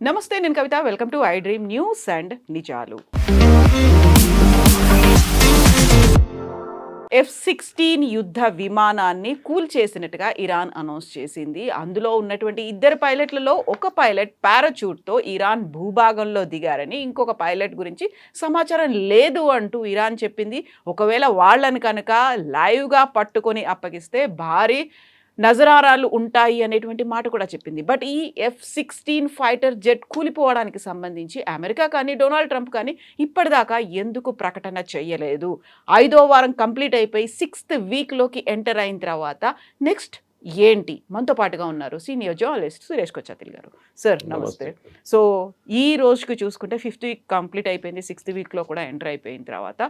నమస్తే, నేను Kavitha. Welcome to I dream news and నిజాలు. F-16 యుద్ధ విమానాన్ని కూల్చేసినట్టుగా ఇరాన్ అనౌన్స్ చేసింది. అందులో ఉన్నటువంటి ఇద్దరు పైలట్లలో ఒక పైలట్ పారాచూట్‌తో ఇరాన్ భూభాగంలో దిగారని, ఇంకొక పైలట్ గురించి సమాచారం లేదు అంటూ ఇరాన్ చెప్పింది. ఒకవేళ వాళ్ళని కనుక లైవ్‌గా పట్టుకొని అప్పగిస్తే భారీ నజరారాలు ఉంటాయి అనేటువంటి మాట కూడా చెప్పింది. బట్ ఈ F-16 ఫైటర్ జెట్ కూలిపోవడానికి సంబంధించి అమెరికా కానీ, డొనాల్డ్ ట్రంప్ కానీ ఇప్పటిదాకా ఎందుకు ప్రకటన చేయలేదు? 5వ వారం కంప్లీట్ అయిపోయి 6th వీక్‌లోకి ఎంటర్ అయిన తర్వాత నెక్స్ట్ ఏంటి? మనతో పాటుగా ఉన్నారు సీనియర్ జర్నలిస్ట్ సురేష్ కొచ్చాతిల్ గారు. సార్ నమస్తే. సో ఈ రోజుకి చూసుకుంటే 5th వీక్ కంప్లీట్ అయిపోయింది. 6th వీక్‌లో కూడా ఎంటర్ అయిపోయిన తర్వాత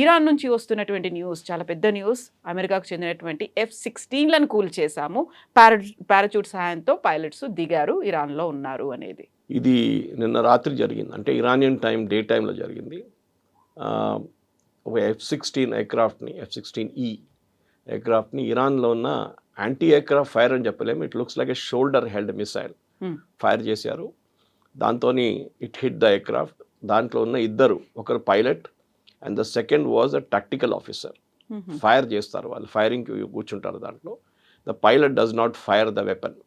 ఇరాన్ నుంచి వస్తున్నటువంటి న్యూస్ చాలా పెద్ద న్యూస్. అమెరికాకు చెందినటువంటి F-16లను కూల్చేశాము, పారాచూట్ సహాయంతో పైలట్స్ దిగారు, ఇరాన్లో ఉన్నారు అనేది. ఇది నిన్న రాత్రి జరిగింది, అంటే ఇరానియన్ టైం డే టైంలో జరిగింది. ఒక F-16 ఎయిర్క్రాఫ్ట్ని, F-16E ఎయిర్క్రాఫ్ట్ని ఇరాన్లో ఉన్న యాంటీ ఎయిర్క్రాఫ్ట్ ఫైర్ అని చెప్పలేము, it looks like a shoulder held missile fire చేశారు. దాంతో ఇట్ హిట్ ద ఎయిర్క్రాఫ్ట్. దాంట్లో ఉన్న ఇద్దరు, ఒకరు pilot and the second was a tactical officer. Fire చేస్తారు, వాళ్ళు ఫైరింగ్కి కూర్చుంటారు. దాంట్లో the pilot does not fire the weapon.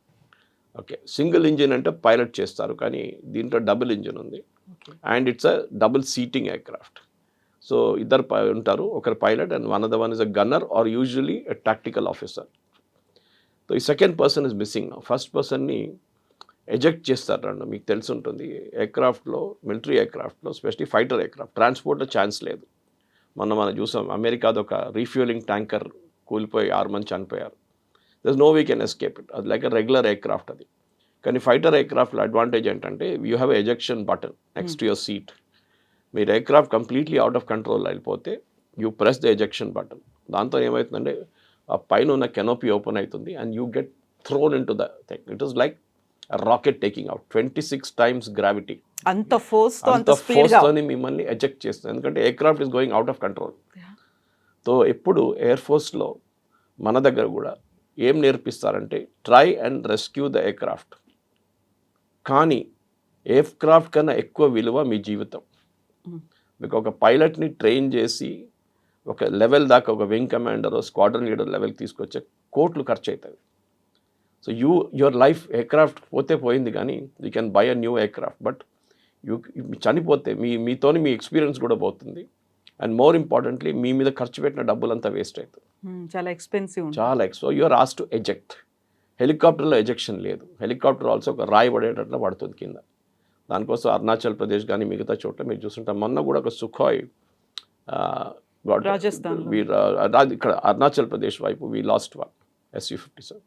Okay, single engine అంటే పైలట్ చేస్తారు, కానీ దీంట్లో డబుల్ ఇంజిన్ ఉంది and it's a double seating aircraft. So ఇద్దరు ఉంటారు, ఒకరు pilot and one one is a gunner or usually a tactical officer. So ఈ second person is missing. First పర్సన్ని ఎజెక్ట్ చేస్తారు. రెండు మీకు తెలిసి ఉంటుంది, ఎయిర్క్రాఫ్ట్లో, మిలిటరీ ఎయిర్క్రాఫ్ట్లో, స్పెషలీ ఫైటర్ ఎయిర్క్రాఫ్ట్ ట్రాన్స్పోర్ట్లో ఛాన్స్ లేదు. మనం చూసాం, అమెరికాది ఒక రీఫ్యూలింగ్ ట్యాంకర్ కూలిపోయి 6 మంది చనిపోయారు. There is no we can escape it. అది లైక్ ఎ రెగ్యులర్ ఎయిర్క్రాఫ్ట్ అది. కానీ ఫైటర్ ఎయిర్క్రాఫ్ట్లో అడ్వాంటేజ్ ఏంటంటే you have ejection button next to your seat. మీరు aircraft completely out of control అయిపోతే you press the ejection button. దాంతో ఏమవుతుందంటే ఆ పైన ఉన్న కెనోపీ ఓపెన్ అవుతుంది and you get thrown into the thing. It is like rocket taking out 26 times gravity. అంత ఫోర్స్తోని మిమ్మల్ని ఎజెక్ట్ చేస్తుంది, ఎందుకంటే aircraft is going out of control. So ఎప్పుడు ఎయిర్ ఫోర్స్లో మన దగ్గర కూడా ఏం నేర్పిస్తారంటే try and rescue the aircraft. కానీ ఎయిర్క్రాఫ్ట్ కన్నా ఎక్కువ విలువ మీ జీవితం. మీకు ఒక పైలట్ని ట్రైన్ చేసి ఒక లెవెల్ దాకా, ఒక వింగ్ కమాండర్, స్క్వాడ్రన్ లీడర్ లెవెల్కి తీసుకొచ్చే కోట్లు ఖర్చు అవుతుంది. సో యువర్ లైఫ్, ఎయిర్క్రాఫ్ట్ పోతే పోయింది, కానీ you can buy a new aircraft. But చనిపోతే మీతోని మీ ఎక్స్పీరియన్స్ కూడా పోతుంది. అండ్ మోర్ ఇంపార్టెంట్లీ మీ మీద ఖర్చు పెట్టిన డబ్బులంతా వేస్ట్ అవుతుంది. చాలా expensive. So you're asked to eject. హెలికాప్టర్లో ఎజెక్షన్ లేదు. హెలికాప్టర్ ఆల్సో ఒక రాయి పడేటట్లు పడుతుంది కింద. దానికోసం అరుణాచల్ ప్రదేశ్ కానీ మిగతా చోట్ల మీరు చూస్తుంటాం. మొన్న కూడా ఒక సుఖాయ్ రాజస్థాన్, ఇక్కడ అరుణాచల్ ప్రదేశ్ వైపు వీ లాస్ట్ వన్ Su-57.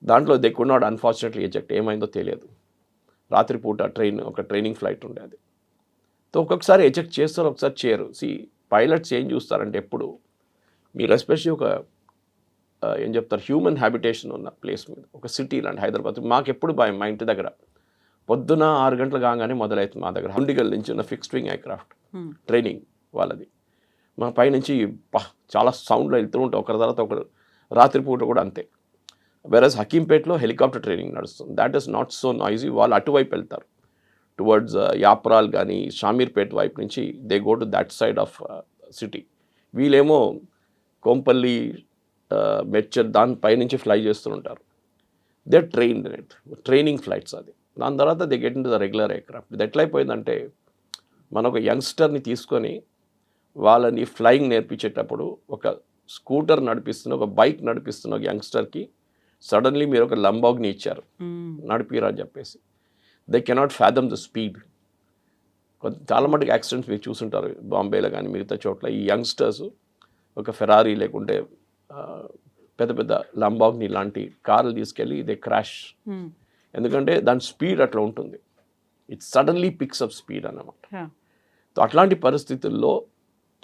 దాంట్లో they could not unfortunately eject. ఏమైందో తెలియదు. రాత్రిపూట ఒక ట్రైనింగ్ ఫ్లైట్ ఉండేది. సో ఒక్కొక్కసారి ఎజెక్ట్ చేస్తారు, ఒకసారి చేయరు. పైలట్స్ ఏం చూస్తారంటే ఎప్పుడు మీరు ఎస్పెషల్లీ ఒక ఏం చెప్తారు, హ్యూమన్ హ్యాబిటేషన్ ఉన్న ప్లేస్ మీద, ఒక సిటీ లాంటి హైదరాబాద్, మాకు ఎప్పుడు భయం. మా ఇంటి దగ్గర పొద్దున 6 గంటలు కాగానే మొదలవుతుంది. మా దగ్గర హండిగల్ నుంచి ఉన్న ఫిక్స్డ్ వింగ్ ఎయిర్క్రాఫ్ట్ ట్రైనింగ్ వాళ్ళది. మా పైనుంచి చాలా సౌండ్లో వెళ్తూ ఉంటాం, ఒకరి తర్వాత ఒకరు. రాత్రిపూట కూడా అంతే. వెరస్ హకీంపేట్లో హెలికాప్టర్ ట్రైనింగ్ నడుస్తుంది. That is not so noisy. వాళ్ళు అటువైపు వెళ్తారు, టువర్డ్స్ యాప్రాల్ కానీ షామీర్పేట్ వైపు నుంచి they go to that side of city. వీళ్ళేమో కోంపల్లి, మెడ్చల్ దానిపై నుంచి ఫ్లై చేస్తుంటారు. They trained in it, training flights అది. దాని తర్వాత they get in to the regular aircraft. ఇది ఎట్లయిపోయిందంటే మన ఒక యంగ్స్టర్ని తీసుకొని వాళ్ళని ఫ్లయింగ్ నేర్పించేటప్పుడు, ఒక స్కూటర్ నడిపిస్తున్న, ఒక బైక్ నడిపిస్తున్న ఒక యంగ్స్టర్కి సడన్లీ మీరు ఒక లంబాగ్ని ఇచ్చారు నడిపిరా అని చెప్పేసి, they cannot fathom the speed. చాలా మటుకు యాక్సిడెంట్స్ మీరు చూసుంటారు బాంబేలో కానీ మిగతా చోట్ల. ఈ యంగ్స్టర్స్ ఒక ఫెరారీ లేకుంటే పెద్ద పెద్ద లంబాగ్ని లాంటి కార్లు తీసుకెళ్ళి దే క్రాష్. ఎందుకంటే దాని స్పీడ్ అట్లా ఉంటుంది. It suddenly picks up speed అన్నమాట. సో అట్లాంటి పరిస్థితుల్లో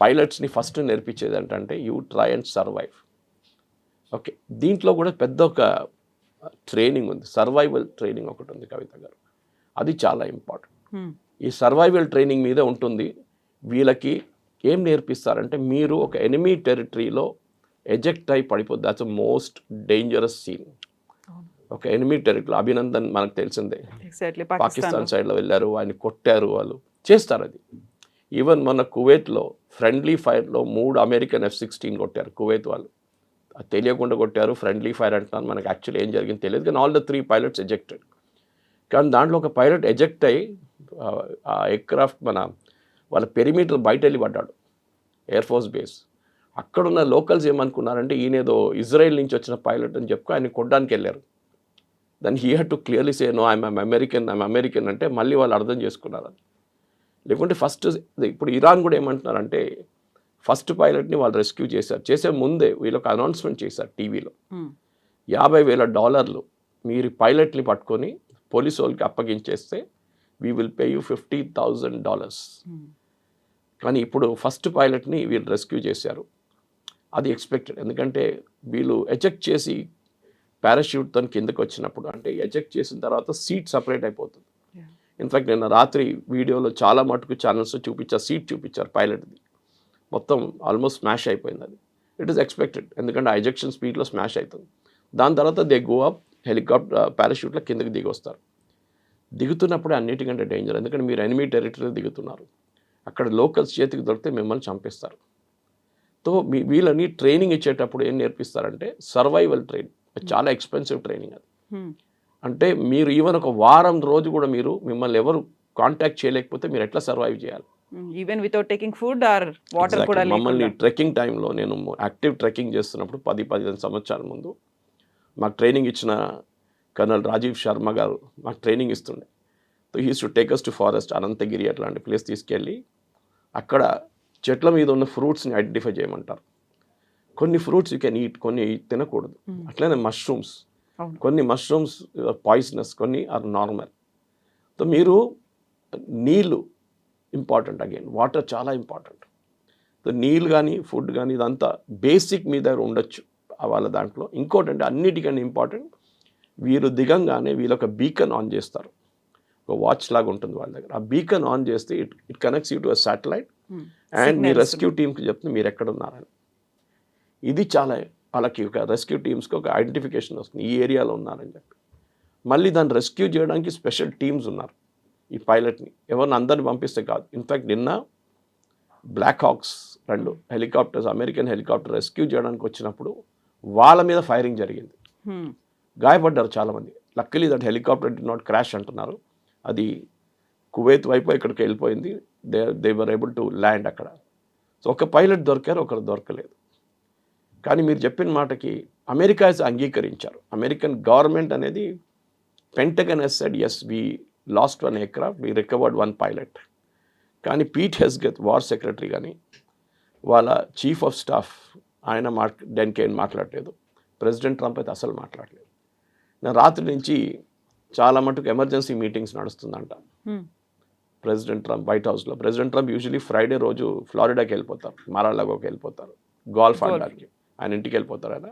పైలట్స్ని ఫస్ట్ నేర్పించేది ఏంటంటే you try and survive. Okay, దీంట్లో కూడా పెద్ద ఒక ట్రైనింగ్ ఉంది, సర్వైవల్ ట్రైనింగ్ ఒకటి ఉంది కవిత గారు. అది చాలా ఇంపార్టెంట్. ఈ సర్వైవల్ ట్రైనింగ్ మీద ఉంటుంది. వీళ్ళకి ఏం నేర్పిస్తారంటే మీరు ఒక ఎనిమీ టెరిటరీలో ఎజెక్ట్ అయి పడిపోద్ది. That's a most dangerous scene. ఒక ఎనిమీ టెరిటరీ. అభినందన్ మనకు తెలిసిందే, ఎగ్జాక్ట్లీ పాకిస్తాన్ సైడ్లో వెళ్ళారు, ఆయన కొట్టారు, వాళ్ళు చేస్తారు అది. ఈవెన్ మొన్న కువైట్లో ఫ్రెండ్లీ ఫైర్లో 3 అమెరికన్ F-16 కొట్టారు కువైత్ వాళ్ళు. అది తెలియకుండా కొట్టారు, ఫ్రెండ్లీ ఫైర్ అంటున్నారు, మనకు యాక్చువల్లీ ఏం జరిగింది తెలియదు, కానీ ఆల్ ద 3 పైలట్స్ ఎజెక్టెడ్. కానీ దాంట్లో ఒక పైలట్ ఎజెక్ట్ అయ్యి ఆ ఎయిర్క్రాఫ్ట్ వాళ్ళ పెరిమీటర్ బయట వెళ్ళి పడ్డాడు, ఎయిర్ ఫోర్స్ బేస్. అక్కడున్న లోకల్స్ ఏమనుకున్నారంటే ఈయనేదో ఇజ్రాయెల్ నుంచి వచ్చిన పైలట్ అని చెప్పి ఆయన కొట్టడానికి వెళ్ళారు. Then he had to clearly say no I'm American అంటే మళ్ళీ వాళ్ళు అర్థం చేసుకున్నారు అది. లేకుంటే ఫస్ట్ ఇప్పుడు ఇరాన్ కూడా ఏమంటున్నారంటే ఫస్ట్ పైలట్ని వాళ్ళు రెస్క్యూ చేశారు, చేసే ముందే వీళ్ళొక అనౌన్స్మెంట్ చేశారు టీవీలో, $50,000 మీరు పైలట్ని పట్టుకొని పోలీసు వాళ్ళకి అప్పగించేస్తే వీ విల్ పే యూ $50,000. కానీ ఇప్పుడు ఫస్ట్ పైలట్ని వీళ్ళు రెస్క్యూ చేశారు. అది ఎక్స్పెక్టెడ్, ఎందుకంటే వీళ్ళు ఎజెక్ట్ చేసి పారాషూట్తో కిందకి వచ్చినప్పుడు, అంటే ఎజెక్ట్ చేసిన తర్వాత సీట్ సపరేట్ అయిపోతుంది. ఇన్ఫ్యాక్ట్ నిన్న రాత్రి వీడియోలో చాలా మటుకు ఛానల్స్ చూపించారు, సీట్ చూపించారు పైలట్ది, మొత్తం ఆల్మోస్ట్ స్మాష్ అయిపోయింది అది. ఇట్ ఈస్ ఎక్స్పెక్టెడ్, ఎందుకంటే ఆ ఎజెక్షన్ స్పీడ్లో స్మాష్ అవుతుంది. దాని తర్వాత దే గో అప్ హెలికాప్టర్ పారాషూట్లో కిందకి దిగి వస్తారు. దిగుతున్నప్పుడే అన్నిటికంటే డేంజర్, ఎందుకంటే మీరు ఎనిమీ టెరిటరీలో దిగుతున్నారు, అక్కడ లోకల్స్ చేతికి దొరికితే మిమ్మల్ని చంపేస్తారు. సో వీళ్ళని ట్రైనింగ్ ఇచ్చేటప్పుడు ఏం నేర్పిస్తారంటే సర్వైవల్ ట్రైనింగ్, చాలా ఎక్స్పెన్సివ్ ట్రైనింగ్ అది. అంటే మీరు ఈవెన్ ఒక వారం రోజు కూడా మిమ్మల్ని ఎవరు కాంటాక్ట్ చేయలేకపోతే మీరు ఎట్లా సర్వైవ్ చేయాలి, even without taking food or water కూడా. మమ్మల్ని ట్రెక్కింగ్ టైంలో నేను యాక్టివ్ ట్రెక్కింగ్ చేస్తున్నప్పుడు 10-15 సంవత్సరాల ముందు మాకు ట్రైనింగ్ ఇచ్చిన కర్నల్ రాజీవ్ శర్మ గారు మాకు ట్రైనింగ్ ఇస్తుండే. So he's to take us to forest, Ananthagiri అట్లాంటి ప్లేస్ తీసుకెళ్ళి అక్కడ చెట్ల మీద ఉన్న ఫ్రూట్స్ని ఐడెంటిఫై చేయమంటారు. కొన్ని ఫ్రూట్స్ యూ కెన్ ఈట్, కొన్ని తినకూడదు. అట్లనే మష్రూమ్స్, కొన్ని మష్రూమ్స్ పాయిజనస్, కొన్ని ఆర్ నార్మల్. సో మీరు నీళ్ళు ఇంపార్టెంట్, అగైన్ వాటర్ చాలా ఇంపార్టెంట్. సో నీళ్ళు కానీ ఫుడ్ కానీ ఇదంతా బేసిక్ మీ దగ్గర ఉండొచ్చు వాళ్ళ దాంట్లో. ఇంకోటి అంటే అన్నిటికన్నా ఇంపార్టెంట్, వీరు దిగంగానే వీళ్ళు ఒక బీకన్ ఆన్ చేస్తారు, ఒక వాచ్ లాగా ఉంటుంది వాళ్ళ దగ్గర. ఆ బీకన్ ఆన్ చేస్తే it connects you to a satellite and me rescue టీమ్కి చెప్తే మీరు ఎక్కడ ఉన్నారని. ఇది చాలా వాళ్ళకి ఒక రెస్క్యూ టీమ్స్కి ఒక ఐడెంటిఫికేషన్ వస్తుంది, ఈ ఏరియాలో ఉన్నారని చెప్పి. మళ్ళీ దాన్ని రెస్క్యూ చేయడానికి స్పెషల్ టీమ్స్ ఉన్నారు. ఈ పైలట్ని ఎవరిని అందరిని పంపిస్తే కాదు. ఇన్ఫ్యాక్ట్ నిన్న Black Hawks 2 helicopters, American helicopter rescue చేయడానికి వచ్చినప్పుడు వాళ్ళ మీద ఫైరింగ్ జరిగింది, గాయపడ్డారు చాలామంది. Luckily that helicopter did not crash అంటున్నారు, అది కువైత్ వైపు ఇక్కడికి వెళ్ళిపోయింది. They were able to land అక్కడ. సో ఒక పైలట్ దొరికారు, ఒకరు దొరకలేదు. కానీ మీరు చెప్పిన మాటకి అమెరికా అంగీకరించారు. అమెరికన్ గవర్నమెంట్ అనేది Pentagon has said yes we lost 1 aircraft, we recovered 1 pilot. కానీ పీట్ హెస్గెత్ వార్ సెక్రటరీ కానీ వాళ్ళ చీఫ్ ఆఫ్ స్టాఫ్ ఆయన దానికి ఏం మాట్లాడలేదు. ప్రెసిడెంట్ ట్రంప్ అయితే అసలు మాట్లాడలేదు. నేను రాత్రి నుంచి చాలా మటుకు ఎమర్జెన్సీ మీటింగ్స్ నడుస్తుందంట ప్రెసిడెంట్ ట్రంప్ వైట్ హౌస్లో. ప్రెసిడెంట్ ట్రంప్ యూజువలీ ఫ్రైడే రోజు ఫ్లారిడాకి వెళ్ళిపోతారు, మారాలాగోకి వెళ్ళిపోతారు, గోల్ఫ్ ఆడడానికి ఆయన ఇంటికి వెళ్ళిపోతారు. ఆయన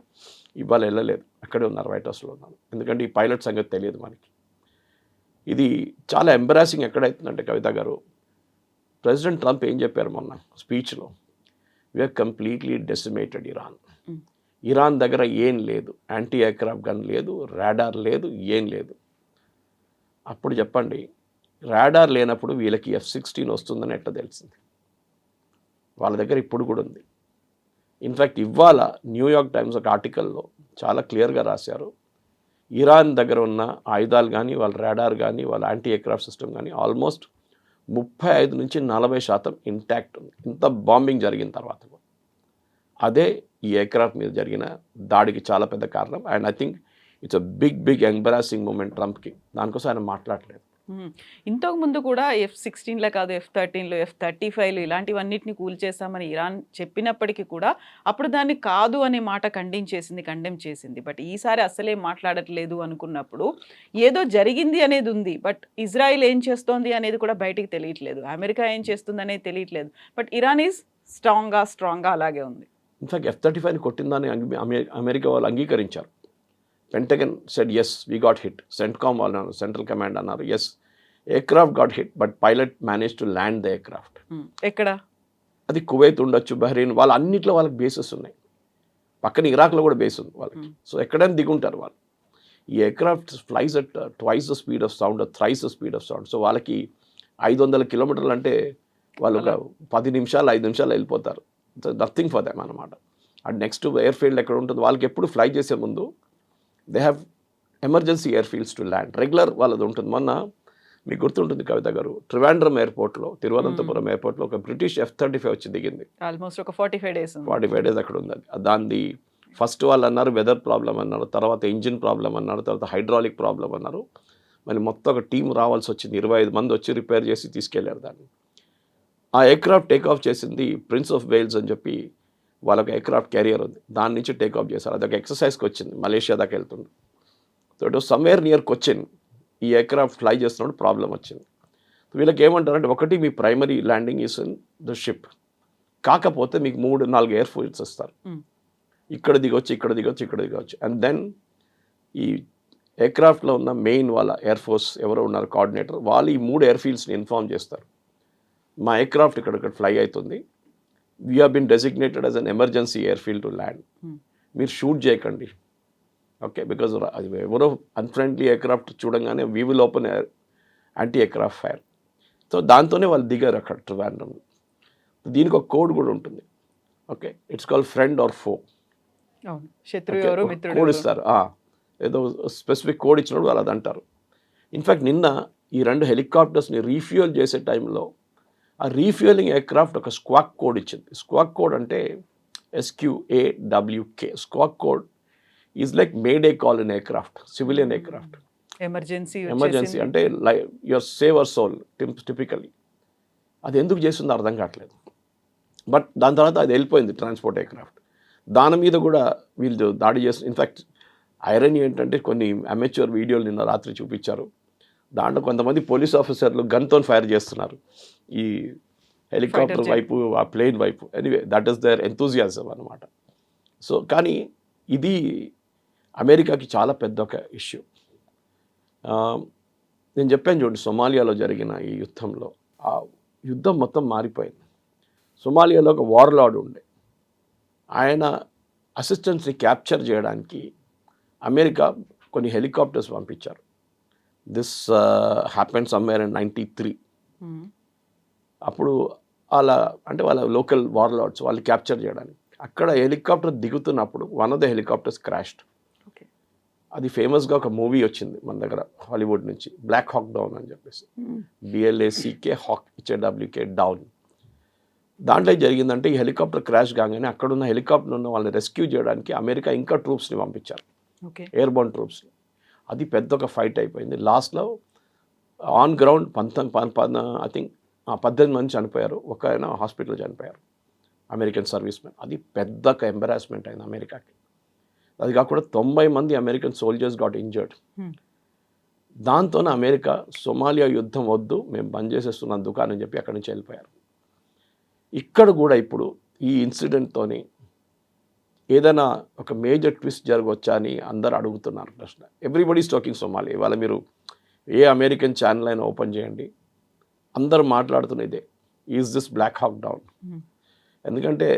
ఇవాళ వెళ్ళలేదు, అక్కడే ఉన్నారు, వైట్ హౌస్లో ఉన్నారు. ఎందుకంటే ఈ పైలట్ సంగతి తెలియదు మనకి. ఇది చాలా ఎంబరాసింగ్ ఎక్కడైతుందంటే కవిత గారు, ప్రెసిడెంట్ ట్రంప్ ఏం చెప్పారు మొన్న స్పీచ్లో, we are completely decimated Iran. Iran దగ్గర ఏం లేదు, యాంటీ ఎయిర్క్రాఫ్ట్ గన్ లేదు, రాడార్ లేదు, ఏం లేదు. అప్పుడు చెప్పండి, రాడార్ లేనప్పుడు వీళ్ళకి F-16 వస్తుందని ఎట్లా తెలిసింది? వాళ్ళ దగ్గర ఇప్పుడు కూడా ఉంది. ఇన్ఫ్యాక్ట్ ఇవాళ న్యూయార్క్ టైమ్స్ ఒక ఆర్టికల్లో చాలా క్లియర్గా రాశారు, ఇరాన్ దగ్గర ఉన్న ఆయుధాలు కానీ వాళ్ళ రాడార్ కానీ వాళ్ళ యాంటీ ఎయిర్క్రాఫ్ట్ సిస్టమ్ కానీ ఆల్మోస్ట్ 35-40% ఇంటాక్ట్ ఉంది, ఇంత బాంబింగ్ జరిగిన తర్వాత. అదే ఈ ఎయిర్క్రాఫ్ట్ మీద జరిగిన దాడికి చాలా పెద్ద కారణం. And I think it's a big embarrassing moment ట్రంప్కి. దానికోసం ఆయన మాట్లాడలేదు. ఇంతకు ముందు కూడా F-16 కాదు, F-13 F-35 ఇలాంటివన్నిటిని కూల్చేస్తామని ఇరాన్ చెప్పినప్పటికీ కూడా అప్పుడు దాన్ని కాదు అనే మాట కండెమ్ చేసింది. బట్ ఈసారి అసలే మాట్లాడట్లేదు అనుకున్నప్పుడు ఏదో జరిగింది అనేది ఉంది. బట్ ఇజ్రాయిల్ ఏం చేస్తోంది అనేది కూడా బయటికి తెలియట్లేదు, అమెరికా ఏం చేస్తుంది అనేది తెలియట్లేదు. బట్ ఇరాన్ ఈజ్ స్ట్రాంగ్గా అలాగే ఉంది. ఇన్ఫాక్ట్ F-35 కొట్టిందని అమెరికా వాళ్ళు అంగీకరించారు. Pentagon said yes we got hit, CENTCOM వాళ్ళు అన్నారు, సెంట్రల్ కమాండ్ అన్నారు yes aircraft got hit but pilot managed to land the aircraft. ఎక్కడ? అది కువైత్ ఉండొచ్చు, బహ్రెయిన్, వాళ్ళ అన్నిట్లో వాళ్ళకి బేసెస్ ఉన్నాయి. పక్కన ఇరాక్లో కూడా బేస్ ఉంది వాళ్ళకి. సో ఎక్కడైనా దిగుంటారు వాళ్ళు. ఈ aircraft flies at twice the speed of sound, thrice the speed of sound. So వాళ్ళకి 500 కిలోమీటర్లు అంటే వాళ్ళు ఒక 10 నిమిషాలు 5 నిమిషాలు వెళ్ళిపోతారు. నథింగ్ ఫర్ దెమ్ అనమాట. అండ్ నెక్స్ట్ ఎయిర్ ఫీల్డ్ ఎక్కడ ఉంటుంది, వాళ్ళకి ఎప్పుడు ఫ్లై చేసే ముందు they have emergency air fields to land. Regular వాళ్ళది ఉంటుంది. మొన్న మీకు గుర్తుంటుంది కవిత గారు, ట్రివాండ్రం ఎయిర్పోర్ట్లో, తిరువనంతపురం ఎయిర్పోర్ట్లో ఒక బ్రిటిష్ F-35 వచ్చి దిగింది. ఆల్మోస్ట్ ఒక 45 డేస్ 45 డేస్ అక్కడ ఉంది. దాన్ని ఫస్ట్ వాళ్ళు అన్నారు వెదర్ ప్రాబ్లం అన్నారు, తర్వాత ఇంజిన్ ప్రాబ్లం అన్నారు, తర్వాత హైడ్రాలిక్ ప్రాబ్లం అన్నారు. మరి మొత్తం ఒక టీం రావాల్సి వచ్చింది. 25 మంది వచ్చి రిపేర్ చేసి తీసుకెళ్లారు దాన్ని. ఆ ఎయిర్క్రాఫ్ట్ టేక్ ఆఫ్ చేసింది ప్రిన్స్ ఆఫ్ వేల్స్ అని చెప్పి వాళ్ళకి ఎయిర్క్రాఫ్ట్ క్యారియర్ ఉంది, దాని నుంచి టేక్ ఆఫ్ చేశారు. అదొక ఎక్సర్సైజ్కి వచ్చింది, మలేషియా దాకా వెళ్తుంది. So it was somewhere near Cochin. ఈ ఎయిర్క్రాఫ్ట్ ఫ్లై చేస్తున్నప్పుడు ప్రాబ్లం వచ్చింది. వీళ్ళకి ఏమంటారంటే, ఒకటి మీ primary landing is in the ship, కాకపోతే మీకు 3-4 ఎయిర్ ఫీల్డ్స్ ఇస్తారు. ఇక్కడ దిగొచ్చు, ఇక్కడ దిగొచ్చు, ఇక్కడ దిగొచ్చు. అండ్ దెన్ ఈ ఎయిర్క్రాఫ్ట్లో ఉన్న మెయిన్ వాళ్ళ ఎయిర్ ఫోర్స్ ఎవరో ఉన్నారు కోఆర్డినేటర్, వాళ్ళు ఈ 3 ఎయిర్ ఫీల్డ్స్ని ఇన్ఫార్మ్ చేస్తారు. మా ఎయిర్క్రాఫ్ట్ ఇక్కడ ఫ్లై అవుతుంది, we have been designated as an emergency airfield to land, మీరు షూట్ చేయకండి. ఓకే, బికాజ్ అది ఎవరో అన్ఫ్రెండ్లీ ఎయిర్క్రాఫ్ట్ చూడంగానే we will open anti aircraft fire. So దాంతోనే వాళ్ళు దిగారు అక్కడ ట్రివాండ్రం. దీనికి ఒక కోడ్ కూడా ఉంటుంది. Okay, it's called friend or ఫో. కోడ్ ఇస్తారు, ఏదో స్పెసిఫిక్ కోడ్ ఇచ్చినప్పుడు వాళ్ళు అది అంటారు. ఇన్ఫ్యాక్ట్ నిన్న ఈ 2 హెలికాప్టర్స్ని రీఫ్యూయల్ చేసే టైంలో ఆ రీఫ్యూయలింగ్ ఎయిర్క్రాఫ్ట్ ఒక స్క్వాక్ కోడ్ ఇచ్చింది. స్క్వాక్ కోడ్ అంటే SQAWK. Squawk code is like May Day call in aircraft, civilian aircraft. Emergency అంటే యువర్ సేవర్ సోల్ టిపికలీ. అది ఎందుకు చేస్తుందో అర్థం కావట్లేదు. బట్ దాని తర్వాత అది వెళ్ళిపోయింది ట్రాన్స్పోర్ట్ ఎయిర్క్రాఫ్ట్. దాని మీద కూడా వీళ్ళు దాడి చేస్తారు. ఇన్ఫ్యాక్ట్ ఐరనీ ఏంటంటే కొన్ని అమెచ్యూర్ వీడియోలు నిన్న రాత్రి చూపించారు. దాంట్లో కొంతమంది పోలీస్ ఆఫీసర్లు గన్తో ఫైర్ చేస్తున్నారు ఈ హెలికాప్టర్ వైపు, ఆ ప్లేన్ వైపు. Anyway, that is there enthusiasm అనమాట. సో కానీ ఇది అమెరికాకి చాలా పెద్ద ఒక ఇష్యూ. నేను చెప్పాను చూడండి, సొమాలియాలో జరిగిన ఈ యుద్ధంలో ఆ యుద్ధం మొత్తం మారిపోయింది. సొమాలియాలో ఒక వార్లార్డ్ ఉండే, ఆయన అసిస్టెంట్స్ని క్యాప్చర్ చేయడానికి అమెరికా కొన్ని హెలికాప్టర్స్ పంపించారు. This happen somewhere in 93. అప్పుడు వాళ్ళ లోకల్ వార్లార్డ్స్ వాళ్ళు క్యాప్చర్ చేయడానికి అక్కడ హెలికాప్టర్ దిగుతున్నప్పుడు one of the helicopters crashed. అది ఫేమస్గా ఒక మూవీ వచ్చింది మన దగ్గర హాలీవుడ్ నుంచి, బ్లాక్ హాక్ డౌన్ అని చెప్పేసి, BLACK హాక్ HAWK డౌన్. దాంట్లో జరిగిందంటే ఈ హెలికాప్టర్ క్రాష్ కాగానే అక్కడున్న హెలికాప్టర్ ఉన్న వాళ్ళని రెస్క్యూ చేయడానికి అమెరికా ఇంకా ట్రూప్స్ని పంపించారు, ఎయిర్బోర్న్ ట్రూప్స్ని. అది పెద్ద ఒక ఫైట్ అయిపోయింది. లాస్ట్లో ఆన్ గ్రౌండ్ 18 మంది చనిపోయారు, ఒక ఆయన హాస్పిటల్లో చనిపోయారు, అమెరికన్ సర్వీస్ మ్యాన్. అది పెద్ద ఒక ఎంబరాస్మెంట్ అయింది అమెరికాకి. అది కాకుండా 90 మంది అమెరికన్ సోల్జర్స్ గాట్ ఇంజర్డ్. దాంతోనే అమెరికా సొమాలియా యుద్ధం వద్దు, మేము బంద్ చేసేస్తున్నాం దుకాణం అని చెప్పి అక్కడి నుంచి వెళ్ళిపోయారు. ఇక్కడ కూడా ఇప్పుడు ఈ ఇన్సిడెంట్తోని ఏదైనా ఒక మేజర్ ట్విస్ట్ జరగవచ్చా అని అందరు అడుగుతున్నారు ప్రశ్న. Everybody is talking Somalia. ఇవాళ మీరు ఏ అమెరికన్ ఛానల్ అయినా ఓపెన్ చేయండి, అందరు మాట్లాడుతున్నదే is this black hawk down. ఎందుకంటే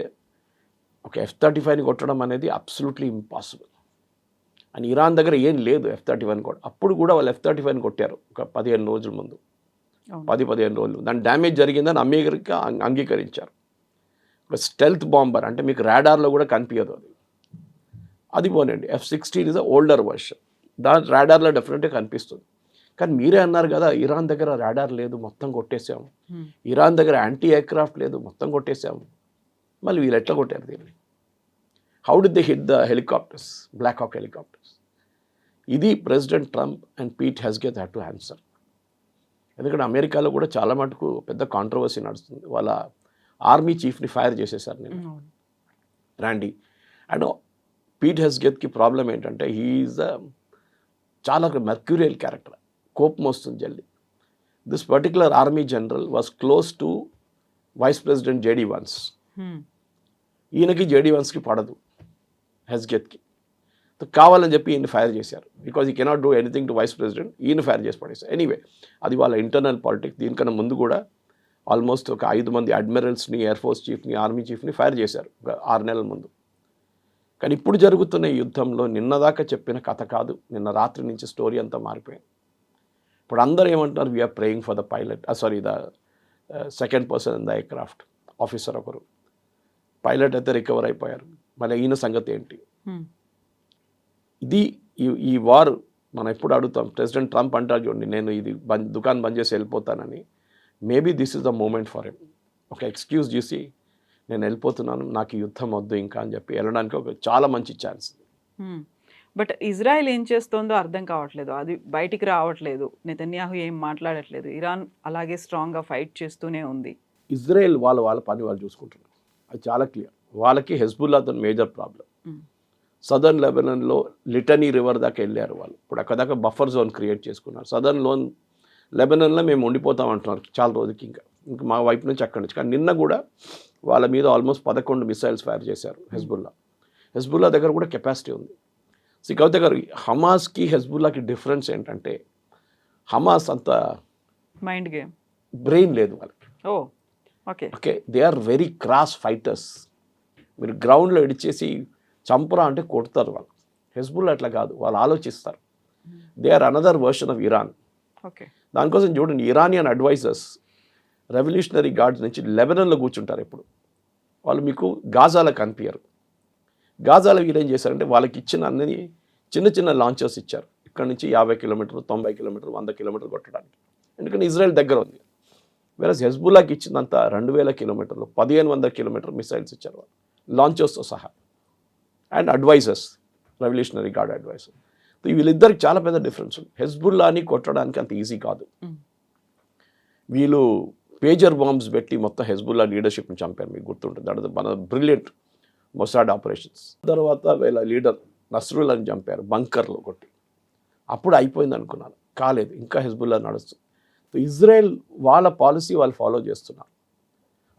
ఒక F-35ని కొట్టడం అనేది అబ్సల్యూట్లీ ఇంపాసిబుల్. అని ఇరాన్ దగ్గర ఏం లేదు F-35 కూడా. అప్పుడు కూడా వాళ్ళు F-35ని కొట్టారు ఒక 15 రోజుల ముందు, 10-15 రోజులు. దాని డ్యామేజ్ జరిగిందని అమెరికా అంగీకరించారు. ఒక స్టెల్త్ బాంబర్ అంటే మీకు రాడార్లో కూడా కనిపించదు అది. అది పోనండి, F-16 ఇస్ ఓల్డర్ వర్షన్, దాని రాడార్లో డెఫినెట్గా కనిపిస్తుంది. కానీ మీరే అన్నారు కదా, ఇరాన్ దగ్గర రాడార్ లేదు, మొత్తం కొట్టేసాము. ఇరాన్ దగ్గర యాంటీ ఎయిర్క్రాఫ్ట్ లేదు, మొత్తం కొట్టేసాము. మళ్ళీ వీళ్ళు ఎట్లా కొట్టారు దీన్ని? How did they hit the helicopters, black hawk helicopters? ఇది president Trump and Pete Hegseth have to answer. ఎందుకంటే అమెరికాలో కూడా చాలా మటుకు పెద్ద కాంట్రవర్సీ నడుస్తుంది. వాళ్ళ ఆర్మీ చీఫ్ని ఫైర్ చేసేసారు నేను, రాండీ. అండ్ పీట్ హెగ్సేత్కి ప్రాబ్లం ఏంటంటే హీఈస్ చాలా మెర్క్యూరియల్ క్యారెక్టర్, కోపం వస్తుంది జల్దీ. This particular army general was close to vice president JD Vance. ఈయనకి JD Vanceకి పడదు హెగ్సేత్కి. కావాలని చెప్పి ఈయన ఫైర్ చేశారు, because he cannot do anything to vice president. ఈయన ఫైర్ చేసి పడేశారు. ఎనీవే, అది వాళ్ళ ఇంటర్నల్ పాలిటిక్స్. దీనికన్నా ముందు కూడా ఆల్మోస్ట్ ఒక 5 మంది అడ్మిరల్స్ని, ఎయిర్ ఫోర్స్ చీఫ్ని, ఆర్మీ చీఫ్ని ఫైర్ చేశారు ఒక 6 నెలల ముందు. కానీ ఇప్పుడు జరుగుతున్న ఈ యుద్ధంలో నిన్నదాకా చెప్పిన కథ కాదు, నిన్న రాత్రి నుంచి స్టోరీ అంతా మారిపోయింది. ఇప్పుడు అందరూ ఏమంటున్నారు, we are praying for the pilot, the second person in the aircraft, officer ఒకరు. పైలట్ అయితే రికవర్ అయిపోయారు, మళ్ళీ ఈయన సంగతి ఏంటి? ఇది ఈ వార్ మనం ఎప్పుడు అడుగుతాం. ప్రెసిడెంట్ ట్రంప్ అంటారు చూడండి, నేను ఇది దుకాణం బంద్ చేసి వెళ్ళిపోతానని. Maybe this is the moment for him. ఒక ఎక్స్క్యూజ్ చూసి నేను వెళ్ళిపోతున్నాను, నాకు ఈ యుద్ధం వద్దు ఇంకా అని చెప్పి వెళ్ళడానికి ఒక చాలా మంచి ఛాన్స్. బట్ ఇజ్రాయెల్ ఏం చేస్తోందో అర్థం కావట్లేదు, అది బయటికి రావట్లేదు. నెతన్యాహు ఏం మాట్లాడట్లేదు, ఇరాన్ అలాగే స్ట్రాంగ్గా ఫైట్ చేస్తూనే ఉంది. ఇజ్రాయెల్ వాళ్ళ పని వాళ్ళు చూసుకుంటున్నారు, అది చాలా క్లియర్. వాళ్ళకి హెజ్బుల్లాతో major problem. Southern లెబనాన్లో litany river దాకా వెళ్ళారు వాళ్ళు. ఇప్పుడు అక్కడ దాకా బఫర్ జోన్ క్రియేట్ చేసుకున్నారు. సదర్న్ లెబనాన్లో మేము ఉండిపోతాం అంటున్నారు చాలా రోజుకి, ఇంకా మా వైపు నుంచి అక్కడి నుంచి. కానీ నిన్న కూడా వాళ్ళ మీద ఆల్మోస్ట్ 11 మిసైల్స్ ఫైర్ చేశారు హెజ్బుల్లా దగ్గర కూడా కెపాసిటీ ఉంది. కవిత గారు, హమాస్కి హెజ్బుల్లాకి డిఫరెన్స్ ఏంటంటే, హమాస్ అంత మైండ్ గేమ్, బ్రెయిన్ లేదు వాళ్ళకి. Okay, they are very cross fighters. మీరు గ్రౌండ్లో ఇడిచేసి చంపరా అంటే కొడతారు వాళ్ళు. హెజ్బుల్లా అట్లా కాదు, వాళ్ళు ఆలోచిస్తారు. They are another version of Iran. దానికోసం చూడండి, ఇరానియన్ అడ్వైజర్స్ రెవల్యూషనరీ గార్డ్స్ నుంచి లెబనాన్లో కూర్చుంటారు ఎప్పుడు. వాళ్ళు మీకు గాజాలో కనిపించరు. గాజాలో వీళ్ళు ఏం చేశారంటే, వాళ్ళకి ఇచ్చిన అన్ని చిన్న చిన్న లాంచర్స్ ఇచ్చారు. ఇక్కడ నుంచి 50 కిలోమీటర్లు, 90 కిలోమీటర్లు, 100 కిలోమీటర్లు కొట్టడానికి. ఎందుకంటే ఇజ్రాయెల్ దగ్గర ఉంది. వేరే హెజ్బుల్లాకి ఇచ్చిందంతా 2000 కిలోమీటర్లు, 1500 కిలోమీటర్ మిసైల్స్ ఇచ్చారు వాళ్ళు, లాంచర్స్తో సహా. And advisers, revolutionary guard adviser. వీళ్ళిద్దరికి చాలా పెద్ద డిఫరెన్స్ ఉంది. హెజ్బుల్లాని కొట్టడానికి అంత ఈజీ కాదు. వీళ్ళు పేజర్ బాంబ్స్ పెట్టి మొత్తం హెజ్బుల్లా లీడర్షిప్ని చంపారు, మీకు గుర్తుంటుంది. దట్ మన బ్రిలియంట్ మొసాడ్ ఆపరేషన్స్. తర్వాత వీళ్ళ లీడర్ నస్రుల్లాని చంపారు బంకర్లో కొట్టి. అప్పుడు అయిపోయింది అనుకున్నాను, కాలేదు, ఇంకా హెజ్బుల్లా నడుస్తుంది. ఇజ్రాయెల్ వాళ్ళ పాలసీ వాళ్ళు ఫాలో చేస్తున్నారు.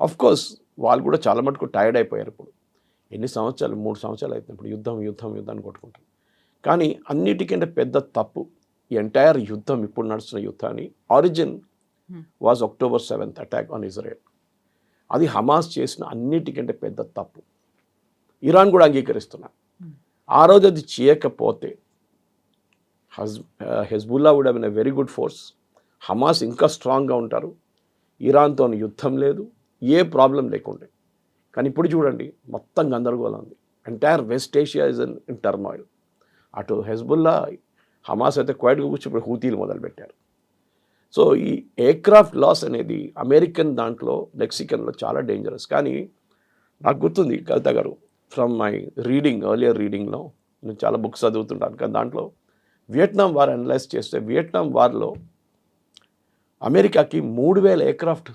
అఫ్ కోర్స్ వాళ్ళు కూడా చాలా మటుకు టైర్డ్ అయిపోయారు. ఇప్పుడు ఎన్ని సంవత్సరాలు, 3 సంవత్సరాలు అవుతుంది ఇప్పుడు యుద్ధాన్ని కొట్టుకుంటారు. కానీ అన్నిటికంటే పెద్ద తప్పు, ఈ ఎంటైర్ యుద్ధం, ఇప్పుడు నడుస్తున్న యుద్ధాన్ని origin was October 7th attack on Israel. అది హమాస్ చేసిన అన్నిటికంటే పెద్ద తప్పు. ఇరాన్ కూడా అంగీకరిస్తున్నారు. ఆ రోజు అది చేయకపోతే Hezbollah would have been a very good force. Hamas ఇంకా స్ట్రాంగ్గా ఉంటారు. ఇరాన్తో యుద్ధం లేదు, ఏ ప్రాబ్లం లేకుండే. కానీ ఇప్పుడు చూడండి, మొత్తం గందరగోళం ఉంది. Entire west Asia is in turmoil. అటు హెజ్బుల్లా, హమాస్ అయితే క్వైట్గా కూర్చోబడి హూతీలు మొదలుపెట్టారు. సో ఈ ఎయిర్క్రాఫ్ట్ లాస్ అనేది అమెరికన్ దాంట్లో, లెక్సికన్లో చాలా డేంజరస్. కానీ నాకు గుర్తుంది కవిత గారు, ఫ్రమ్ మై ఎర్లియర్ రీడింగ్లో, నేను చాలా బుక్స్ చదువుతుంటాను. కానీ దాంట్లో వియట్నాం వార్ అనలైజ్ చేస్తే, వియట్నాం వార్లో అమెరికాకి 3000 ఎయిర్క్రాఫ్ట్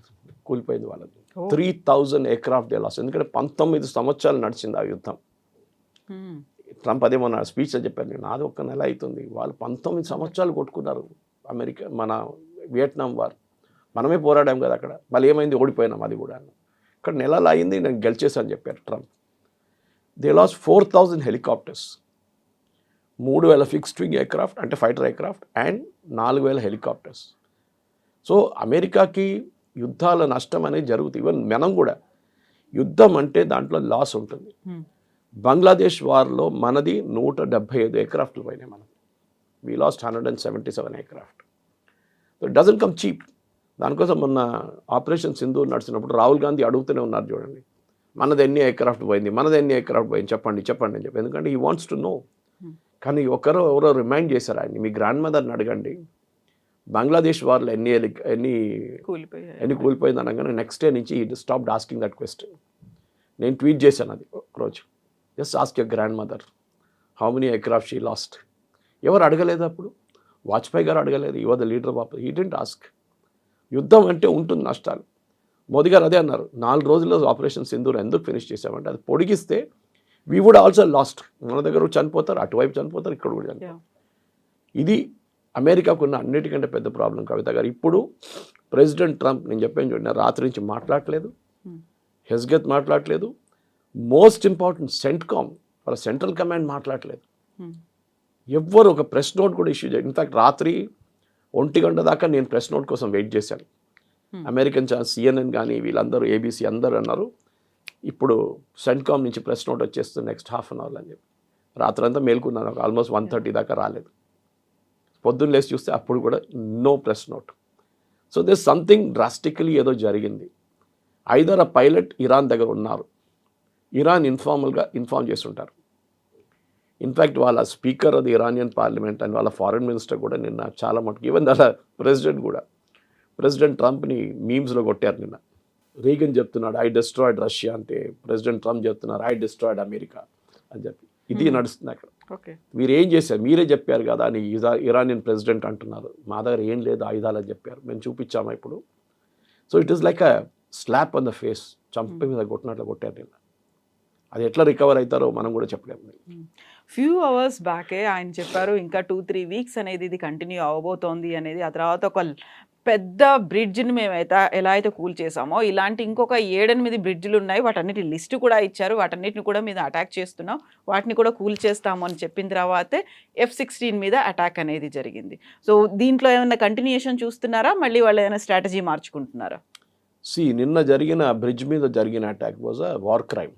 కూలిపోయింది వాళ్ళది. 3000 ఎయిర్క్రాఫ్ట్ దే లాస్. ఎందుకంటే 19 సంవత్సరాలు నడిచింది ఆ యుద్ధం. ట్రంప్ అదే మొన్న స్పీచ్లో చెప్పారు, నేను నాది 1 నెల అవుతుంది, వాళ్ళు 19 సంవత్సరాలు కొట్టుకున్నారు అమెరికా, మన వియట్నాం వార్. మనమే పోరాడాం కదా అక్కడ, మళ్ళీ ఏమైంది, ఓడిపోయినాం. అది కూడా ఇక్కడ నెలలు అయింది, నేను గెలిచేసాను చెప్పారు Trump. They loss 4000 helicopters, 3000 fixed wing aircraft అంటే fighter aircraft, and 4000 helicopters. So అమెరికాకి యుద్ధాల నష్టం అనేది జరుగుతుంది. ఈవెన్ మనం కూడా యుద్ధం అంటే దాంట్లో లాస్ ఉంటుంది. బంగ్లాదేశ్ వార్లో మనది 175 ఎయిర్క్రాఫ్ట్లు పోయినాయి. మనం we last 177 aircraft. It doesn't come cheap. దానికోసం మొన్న ఆపరేషన్ సింధూర్ నడిచినప్పుడు రాహుల్ గాంధీ అడుగుతూనే ఉన్నారు చూడండి, మనది ఎన్ని ఎయిర్క్రాఫ్ట్ పోయింది, చెప్పండి అని చెప్పి. ఎందుకంటే హీ వాంట్స్ టు నో. కానీ ఎవరో రిమైండ్ చేశారు ఆయన్ని, మీ గ్రాండ్ మదర్ని అడగండి, బంగ్లాదేశ్ వార్లో ఎన్ని కూలిపోయింది అనగానే నెక్స్ట్ డే నుంచి స్టాప్డ్ ఆస్కింగ్ దట్ క్వశ్చన్. నేను ట్వీట్ చేశాను అది ఒకరోజు, just ask your grand mother how many aircraft she lost. ఎవరు అడగలేదు అప్పుడు, వాజ్పేయి గారు అడగలేదు, your the leader of he didn't ask. యుద్ధం అంటే ఉంటుంది నష్టాలు. మోదీ గారు అదే అన్నారు, 4 రోజుల్లో ఆపరేషన్ సింధూర్ ఎందుకు ఫినిష్ చేశామంటే, అది పొడిగిస్తే వీ వుడ్ ఆల్సో లాస్ట్. మన దగ్గర చనిపోతారు, అటువైపు చనిపోతారు, ఇక్కడ కూడా చనిపోతారు. ఇది అమెరికాకు ఉన్న అన్నిటికంటే పెద్ద ప్రాబ్లం కవిత గారు. ఇప్పుడు ప్రెసిడెంట్ ట్రంప్, నేను చెప్పాను చూడండి, రాత్రి నుంచి మాట్లాడలేదు, హెస్గెత్ మాట్లాడలేదు, మోస్ట్ ఇంపార్టెంట్ సెంట్కామ్ వాళ్ళ సెంట్రల్ కమాండ్ మాట్లాడలేదు. ఎవ్వరు ఒక ప్రెస్ నోట్ కూడా ఇష్యూ చేయలేదు. ఇన్ఫాక్ట్ రాత్రి 1 గంట దాకా నేను ప్రెస్ నోట్ కోసం వెయిట్ చేశాను. అమెరికన్ ఛానల్ CNN కానీ వీళ్ళందరూ, ABC అందరూ అన్నారు, ఇప్పుడు సెంట్కామ్ నుంచి ప్రెస్ నోట్ వచ్చేస్తుంది నెక్స్ట్ హాఫ్ అన్ అవర్లో అని చెప్పి రాత్రంతా మేల్కున్నాను ఆల్మోస్ట్ 1:30 దాకా రాలేదు. పొద్దున్న లేచి చూస్తే అప్పుడు కూడా no press note. So this something drastically ఏదో జరిగింది. ఐదర్ ఆ పైలట్ ఇరాన్ దగ్గర ఉన్నారు, ఇరాన్ ఇన్ఫార్మ్ చేస్తుంటారు. ఇన్ఫ్యాక్ట్ వాళ్ళ స్పీకర్ అది ఇరానియన్ పార్లమెంట్ అండ్ వాళ్ళ ఫారెన్ మినిస్టర్ కూడా నిన్న చాలా మటుకు ఈవెన్ వాళ్ళ ప్రెసిడెంట్ ట్రంప్ని మీమ్స్లో కొట్టారు నిన్న. రీగన్ చెప్తున్నాడు ఐ డిస్ట్రాయిడ్ రష్యా అంటే ప్రెసిడెంట్ ట్రంప్ చెప్తున్నారు ఐ డిస్ట్రాయిడ్ అమెరికా అని చెప్పి. ఇది నడుస్తుంది అక్కడ. మీరు ఏం చేశారు, మీరే చెప్పారు కదా అని ఇరానియన్ ప్రెసిడెంట్ అంటున్నారు. మా దగ్గర ఏం లేదు ఆయుధాలు అని చెప్పారు, మేము చూపించాము ఇప్పుడు. So it is like a slab on the face, చంప మీద కొట్టినట్లు కొట్టారు నిన్న. అది ఎట్లా రికవర్ అవుతారో మనం కూడా చెప్పలేము. ఫ్యూ అవర్స్ బ్యాకే ఆయన చెప్పారు ఇంకా 2-3 వీక్స్ అనేది ఇది కంటిన్యూ అవ్వబోతోంది అనేది. ఆ తర్వాత ఒక పెద్ద బ్రిడ్జ్ని మేమైతే ఎలా అయితే కూల్ చేసామో ఇలాంటి ఇంకొక 7-8 బ్రిడ్జ్లు ఉన్నాయి, వాటన్నిటి లిస్టు కూడా ఇచ్చారు, వాటన్నిటిని కూడా మీద అటాక్ చేస్తున్నాం, వాటిని కూడా కూల్ చేస్తాము అని చెప్పిన తర్వాతే F-16 మీద అటాక్ అనేది జరిగింది. సో దీంట్లో ఏమైనా కంటిన్యూషన్ చూస్తున్నారా, మళ్ళీ వాళ్ళు ఏమైనా స్ట్రాటజీ మార్చుకుంటున్నారా? నిన్న జరిగిన బ్రిడ్జ్ మీద జరిగిన attack was a war crime.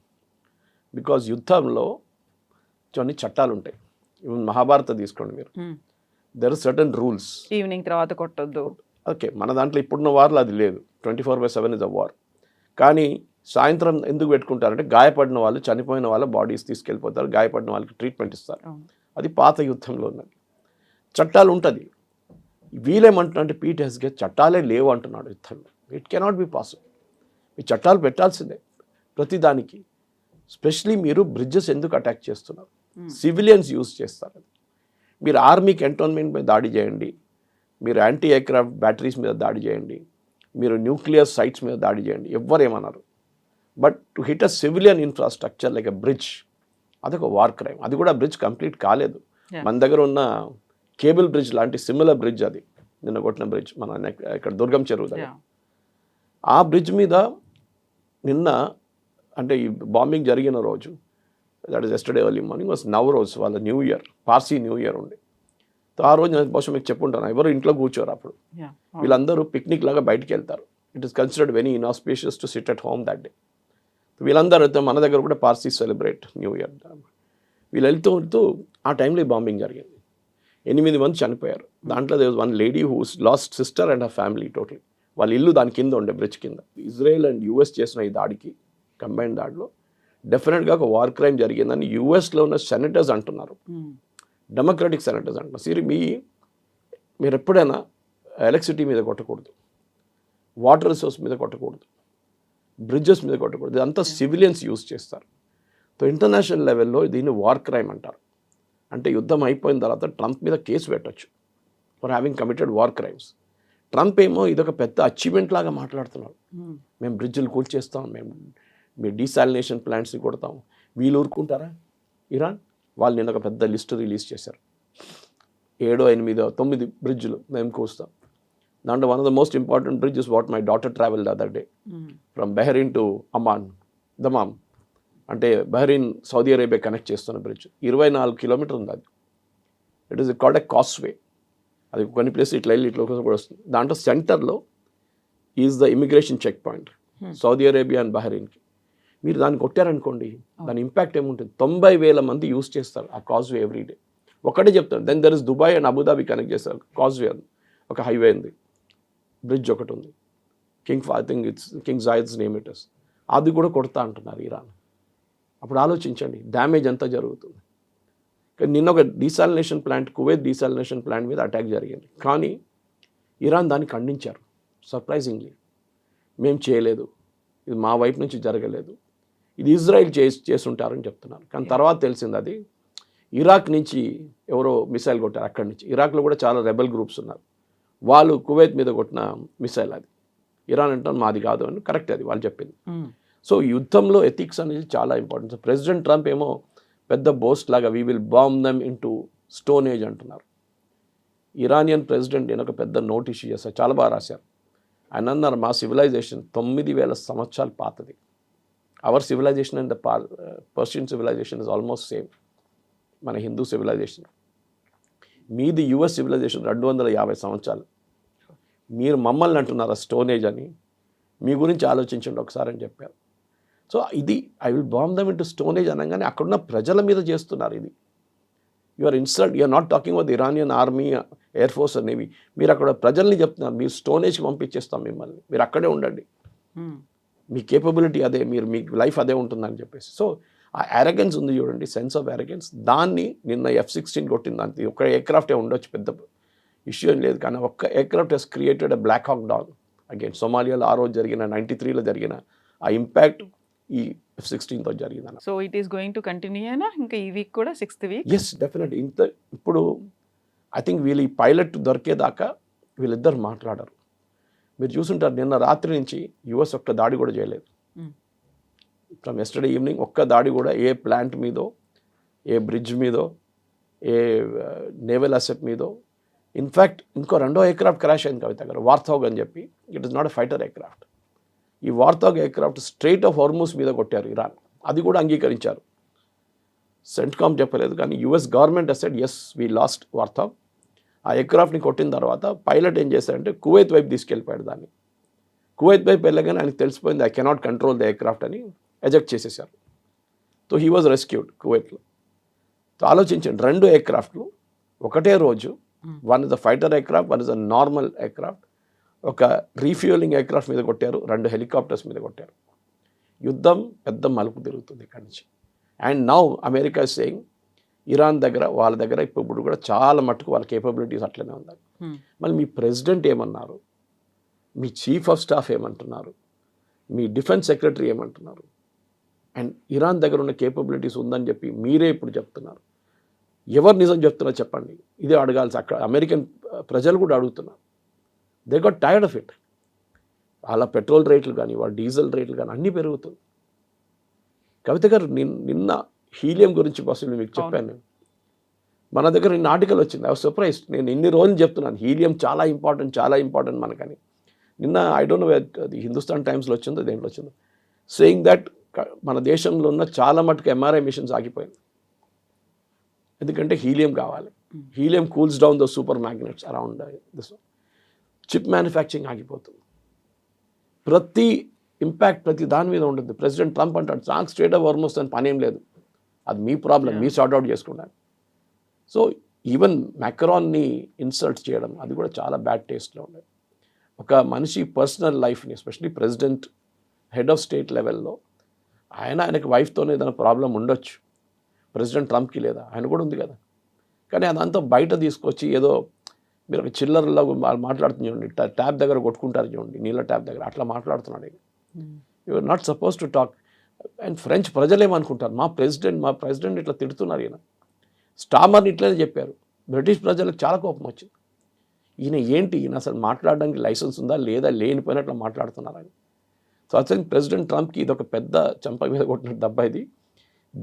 Because యుద్ధంలో కొన్ని చట్టాలు ఉంటాయి. ఈవెన్ మహాభారత తీసుకోండి మీరు, there are certain rules. Evening తర్వాత కొట్టొద్దు. ఓకే, మన దాంట్లో ఇప్పుడున్న వార్లో అది లేదు, 24/7 ఇస్ అ వార్. కానీ సాయంత్రం ఎందుకు పెట్టుకుంటారంటే గాయపడిన వాళ్ళు, చనిపోయిన వాళ్ళ బాడీస్ తీసుకెళ్ళిపోతారు, గాయపడిన వాళ్ళకి ట్రీట్మెంట్ ఇస్తారు. అది పాత యుద్ధంలో ఉన్నది, చట్టాలు ఉంటుంది. వీళ్ళేమంటున్నారంటే పీట్ హెస్గే చట్టాలే లేవు అంటున్నాడు యుద్ధంలో. It cannot be possible. ఈ చట్టాలు పెట్టాల్సిందే ప్రతిదానికి. స్పెషలీ మీరు బ్రిడ్జెస్ ఎందుకు అటాక్ చేస్తున్నారు, సివిలియన్స్ యూజ్ చేస్తారు. మీరు ఆర్మీ కంటోన్మెంట్ మీద దాడి చేయండి, మీరు యాంటీ ఎయిర్క్రాఫ్ట్ బ్యాటరీస్ మీద దాడి చేయండి, మీరు న్యూక్లియర్ సైట్స్ మీద దాడి చేయండి, ఎవ్వరేమన్నారు. But to hit a civilian infrastructure like a bridge, అదొక వార్ క్రైమ్. అది కూడా బ్రిడ్జ్ కంప్లీట్ కాలేదు. మన దగ్గర ఉన్న కేబుల్ బ్రిడ్జ్ లాంటి సిమిలర్ బ్రిడ్జ్, అది నిన్న కొట్టిన బ్రిడ్జ్ మన ఇక్కడ దుర్గం చెరువు దగ్గర, ఆ బ్రిడ్జ్ మీద నిన్న అంటే ఈ బాంబింగ్ జరిగిన రోజు, that is yesterday early morning was Navroz, వాళ్ళ new year, Parsi new year ఉండే. సో ఆ రోజు నేను బహుశా మీకు చెప్పుంటాను, ఎవరు ఇంట్లో కూర్చోరు అప్పుడు, వీళ్ళందరూ పిక్నిక్ లాగా బయటికి వెళ్తారు. It is considered very inauspicious to sit at home that day. వీళ్ళందరూ అయితే మన దగ్గర కూడా పార్సీ సెలబ్రేట్ న్యూ ఇయర్. వీళ్ళు వెళ్తూ ఆ టైంలో ఈ బాంబింగ్ జరిగింది. 8 మంది చనిపోయారు. దాంట్లో there was one lady who lost sister and her family total. వాళ్ళ ఇల్లు దాని కింద ఉండే, బ్రిడ్జ్ కింద. ఇజ్రాయెల్ అండ్ యుఎస్ చేసిన ఈ దాడికి, కంబైన్ దాడిలో డెఫినెట్గా ఒక వార్ క్రైమ్ జరిగిందని యుఎస్లో ఉన్న సెనేటర్స్ అంటున్నారు, డెమోక్రాటిక్ సెనేటర్స్ అంటున్నారు. సరే మీరు ఎప్పుడైనా ఎలక్ట్రిసిటీ మీద కొట్టకూడదు, వాటర్ రిసోర్స్ మీద కొట్టకూడదు, బ్రిడ్జెస్ మీద కొట్టకూడదు, ఇదంతా సివిలియన్స్ యూజ్ చేస్తారు. సో ఇంటర్నేషనల్ లెవెల్లో దీన్ని వార్ క్రైమ్ అంటారు. అంటే యుద్ధం అయిపోయిన తర్వాత ట్రంప్ మీద కేసు పెట్టచ్చు for having committed war crimes. Trump ఏమో ఇదొక పెద్ద అచీవ్మెంట్ లాగా మాట్లాడుతున్నాడు. మేము బ్రిడ్జ్లు కూల్చేస్తాం, మేము మీ డీసాలినేషన్ ప్లాంట్స్ని కొడతాం. వీళ్ళు ఊరుకుంటారా? ఇరాన్ వాళ్ళు నిన్న ఒక పెద్ద లిస్ట్ రిలీజ్ చేశారు, 7, 8, 9 బ్రిడ్జ్లు మేము కూస్తాం. దాంట్లో one of the most important bridge is what my daughter travel the other day from Bahrain to Dammam. అంటే బహ్రెయిన్ సౌదీ అరేబియా కనెక్ట్ చేస్తున్న బ్రిడ్జ్ 24 కిలోమీటర్ ఉంది అది. It is called a causeway. అది కొన్ని ప్లేస్ ఇట్లా వెళ్ళి ఇట్లా కూడా వస్తుంది. దాంట్లో సెంటర్లో is the immigration check point Saudi Arabia and బహ్రెయిన్కి. మీరు దాన్ని కొట్టారనుకోండి, దాని ఇంపాక్ట్ ఏముంటుంది. 90,000 మంది యూజ్ చేస్తారు ఆ కాజ్వే ఎవ్రీడే. ఒకటే చెప్తాను, then there is Dubai and Abu Dhabi connect చేస్తారు. కాజ్వే అది ఒక హైవే ఉంది, బ్రిడ్జ్ ఒకటి ఉంది, I think it's King Zayed's name it is. అది కూడా కొడతా అంటున్నారు ఇరాన్. అప్పుడు ఆలోచించండి డ్యామేజ్ ఎంత జరుగుతుంది. నిన్న ఒక desalination plant, Kuwait desalination plant మీద అటాక్ జరిగింది, కానీ ఇరాన్ దాన్ని ఖండించారు సర్ప్రైజింగ్లీ. మేము చేయలేదు, ఇది మా వైపు నుంచి జరగలేదు, ఇది ఇజ్రాయిల్ చేస్తుంటారని చెప్తున్నారు. కానీ తర్వాత తెలిసింది అది ఇరాక్ నుంచి ఎవరో మిసైల్ కొట్టారు. అక్కడి నుంచి ఇరాక్లో కూడా చాలా రెబెల్ గ్రూప్స్ ఉన్నారు, వాళ్ళు కువైత్ మీద కొట్టిన మిసైల్ అది. ఇరాన్ అంటే మాది కాదు అని కరెక్ట్, అది వాళ్ళు చెప్పింది. సో యుద్ధంలో ఎథిక్స్ అనేది చాలా ఇంపార్టెంట్. ప్రెసిడెంట్ ట్రంప్ ఏమో పెద్ద బోస్ట్ లాగా we will bomb them into stone age అంటున్నారు. ఇరానియన్ ప్రెసిడెంట్ నేను ఒక పెద్ద నోట్ ఇష్యూ చేశారు, చాలా బాగా రాశారు. ఆయన అన్నారు మా సివిలైజేషన్ 9,000 సంవత్సరాలు పాతది. Our civilization and the Persian civilization is almost same, మన హిందూ సివిలైజేషన్. మీది యుఎస్ సివిలైజేషన్ 250 సంవత్సరాలు. మీరు మమ్మల్ని అంటున్నారా స్టోన్ ఏజ్ అని? మీ గురించి ఆలోచించండి ఒకసారి అని చెప్పారు. సో ఇది I will bomb them into stone age అనగానే అక్కడున్న ప్రజల మీద చేస్తున్నారు ఇది. You are insult, you are not talking about the Iranian army, air force navy. మీరు అక్కడ ప్రజల్ని చెప్తున్నారు మీరు స్టోనేజ్కి పంపించేస్తాం మిమ్మల్ని, మీరు అక్కడే ఉండండి, మీ కేపబిలిటీ అదే, మీరు మీ లైఫ్ అదే ఉంటుందని చెప్పేసి. సో ఆ అరగెన్స్ ఉంది చూడండి, సెన్స్ ఆఫ్ అరగెన్స్, దాన్ని నిన్న F-16 కొట్టింది. అంతే, ఒక ఎయిర్క్రాఫ్టే ఉండొచ్చు, పెద్ద ఇష్యూ ఏం లేదు, కానీ ఒక్క aircraft he's created a black hawk down again. సోమాలియాలో ఆ రోజు జరిగిన 93లో జరిగిన ఆ ఇంపాక్ట్ ఈ F-16తో జరిగిందన్న. So it is going to continue అయినా ఇంకా ఈ వీక్ కూడా 6th వీక్? Yes definite. ఇప్పుడు ఐ థింక్ వీళ్ళు ఈ పైలట్ దొరికేదాకా వీళ్ళిద్దరు మాట్లాడరు. మీరు చూసుంటారు నిన్న రాత్రి నుంచి యుఎస్ ఒక్క దాడి కూడా చేయలేదు. ఫ్రమ్ ఎస్టర్డే ఈవినింగ్ ఒక్క దాడి కూడా ఏ ప్లాంట్ మీదో, ఏ బ్రిడ్జ్ మీదో, ఏ నేవల్ అసెట్ మీదో. ఇన్ఫ్యాక్ట్ ఇంకో రెండో ఎయిర్క్రాఫ్ట్ క్రాష్ అయింది కవిత గారు, వార్థోగ్ అని చెప్పి. It is not a fighter aircraft. ఈ warthog aircraft strait of Hormuz మీద కొట్టారు ఇరాన్, అది కూడా అంగీకరించారు. సెంట్కామ్ చెప్పలేదు, కానీ US government said as we lost warthog. ఆ ఎయిర్క్రాఫ్ట్ని కొట్టిన తర్వాత పైలట్ ఏం చేశారంటే కువైత్ వైపు తీసుకెళ్ళిపోయాడు దాన్ని. కువైత్ వైపు వెళ్ళగానే ఆయనకు తెలిసిపోయింది I cannot control the aircraft అని ఎజెక్ట్ చేసేసారు. సో హీ వాజ్ రెస్క్యూడ్ కువైట్లో. సో ఆలోచించండి, రెండు ఎయిర్క్రాఫ్ట్లు ఒకటే రోజు, one is a fighter aircraft, one is a normal aircraft. ఒక రీఫ్యూయలింగ్ ఎయిర్క్రాఫ్ట్ మీద కొట్టారు, రెండు హెలికాప్టర్స్ మీద కొట్టారు. యుద్ధం పెద్ద మలుపు తిరుగుతుంది ఇక్కడి నుంచి. And now America is saying Iran దగ్గర, వాళ్ళ దగ్గర ఇప్పుడు కూడా చాలా మట్టుకు వాళ్ళ కేపబిలిటీస్ అట్లనే ఉన్నాయి. మళ్ళీ మీ ప్రెసిడెంట్ ఏమన్నారు, మీ చీఫ్ ఆఫ్ స్టాఫ్ ఏమంటున్నారు, మీ డిఫెన్స్ సెక్రటరీ ఏమంటున్నారు, అండ్ ఇరాన్ దగ్గర ఉన్న కేపబిలిటీస్ ఉందని చెప్పి మీరే ఇప్పుడు చెప్తున్నారు. ఎవరు నిజం చెప్తున్నారు చెప్పండి, ఇదే అడగాల్సి. అక్కడ అమెరికన్ ప్రజలు కూడా అడుగుతున్నారు. They got tired of it. వాళ్ళ పెట్రోల్ రేట్లు కానీ, వాళ్ళ డీజిల్ రేట్లు కానీ అన్నీ పెరుగుతుంది. కవిత గారు నిన్న హీలియం గురించి అసలు మీకు చెప్పాను నేను. మన దగ్గర నిన్న ఆర్టికల్ వచ్చింది, ఐ వాజ్ సర్ప్రైజ్డ్. నేను ఇన్ని రోజులు చెప్తున్నాను హీలియం చాలా ఇంపార్టెంట్ మనకని. నిన్న ఐ డోంట్ నో అది హిందుస్థాన్ టైమ్స్లో వచ్చిందో దేంట్లో వచ్చిందో, సేయింగ్ దట్ మన దేశంలో ఉన్న చాలా మటుకు ఎంఆర్ఐ మిషన్స్ ఆగిపోయింది. ఎందుకంటే హీలియం కావాలి. Helium cools down the super magnets around this. Chip manufacturing ఆగిపోతుంది. ప్రతి ఇంపాక్ట్ ప్రతి దాని మీద ఉంటుంది. ప్రెసిడెంట్ ట్రంప్ అంటాడు నాకు స్ట్రేట్ ఆఫ్ హార్మూజ్ అని పనేం లేదు, అది మీ ప్రాబ్లం, మీ సార్ట్ అవుట్ చేసుకున్నాను. సో ఈవెన్ మ్యాక్రాన్ని ఇన్సల్ట్ చేయడం అది కూడా చాలా బ్యాడ్ టేస్ట్లో ఉండేది. ఒక మనిషి పర్సనల్ లైఫ్ని, especially president, head of state లెవెల్లో ఆయనకి వైఫ్తోనే ఏదైనా ప్రాబ్లం ఉండొచ్చు, ప్రెసిడెంట్ ట్రంప్కి లేదా, ఆయన కూడా ఉంది కదా. కానీ అదంతా బయట తీసుకొచ్చి ఏదో మీరు ఒక చిల్లరలో మాట్లాడుతుంది చూడండి, ట్యాప్ దగ్గర కొట్టుకుంటారు చూడండి, నీళ్ళ ట్యాప్ దగ్గర, అట్లా మాట్లాడుతున్నాడు. You are not suppose to talk. And French ప్రజలు ఏమనుకుంటారు, మా ప్రెసిడెంట్ ఇట్లా తిడుతున్నారు, ఈయన స్టామర్ని ఇట్లనే చెప్పారు. బ్రిటిష్ ప్రజలకు చాలా కోపం వచ్చింది. ఈయన అసలు మాట్లాడడానికి లైసెన్స్ ఉందా లేదా, లేనిపోయినట్లు మాట్లాడుతున్నారని. సో అసలు ప్రెసిడెంట్ ట్రంప్కి ఇది ఒక పెద్ద చంప మీద కొట్టిన దెబ్బ ఇది.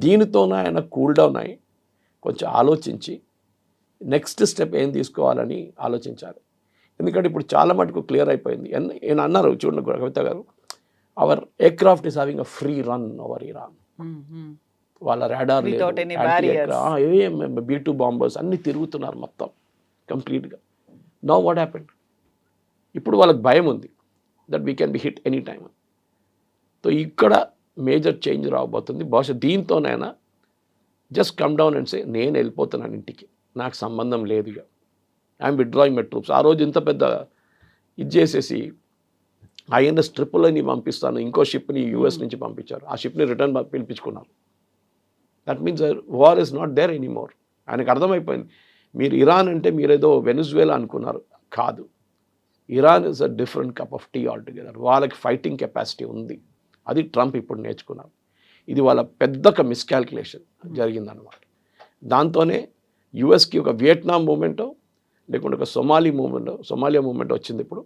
దీనితోనే ఆయన కూల్ డౌన్ అయ్యి కొంచెం ఆలోచించి నెక్స్ట్ స్టెప్ ఏం తీసుకోవాలని ఆలోచించాలి. ఎందుకంటే ఇప్పుడు చాలా మటుకు క్లియర్ అయిపోయింది. ఆయన అన్నారు చూడండి కవిత గారు, our aircraft is having a free run over Iran. వాళ్ళ రాడార్ B-2 బాంబర్స్ అన్నీ తిరుగుతున్నారు మొత్తం కంప్లీట్గా. నౌ వాట్ హ్యాపెండ్, ఇప్పుడు వాళ్ళకి భయం ఉంది that we can be hit any time. So ఇక్కడ మేజర్ చేంజ్ రాబోతుంది. బహుశా దీంతోనైనా just come down and say నేను వెళ్ళిపోతున్నాను ఇంటికి, నాకు సంబంధం లేదు, ఇక ఐఎమ్ విత్డ్రాయింగ్ మై ట్రూప్స్. ఆ రోజు ఇంత పెద్ద ఇది చేసేసి INS ట్రిపుల్ని పంపిస్తాను, ఇంకో షిప్ని US నుంచి పంపించారు, ఆ షిప్ని రిటర్న్ పిలిపించుకున్నారు. That means war is not there anymore. ఆయనకు అర్థమైపోయింది. మీరు ఇరాన్ అంటే మీరేదో వెనిజువేలా అనుకున్నారు, కాదు. Iran is a different cup of tea altogether. వాళ్ళకి ఫైటింగ్ కెపాసిటీ ఉంది, అది ట్రంప్ ఇప్పుడు నేర్చుకున్నారు. ఇది వాళ్ళ పెద్ద మిస్కాల్కులేషన్ జరిగిందనమాట. దాంతోనే యుఎస్కి ఒక వియట్నాం మూమెంటో లేకుంటే ఒక సొమాలియా మూమెంట్ వచ్చింది. ఇప్పుడు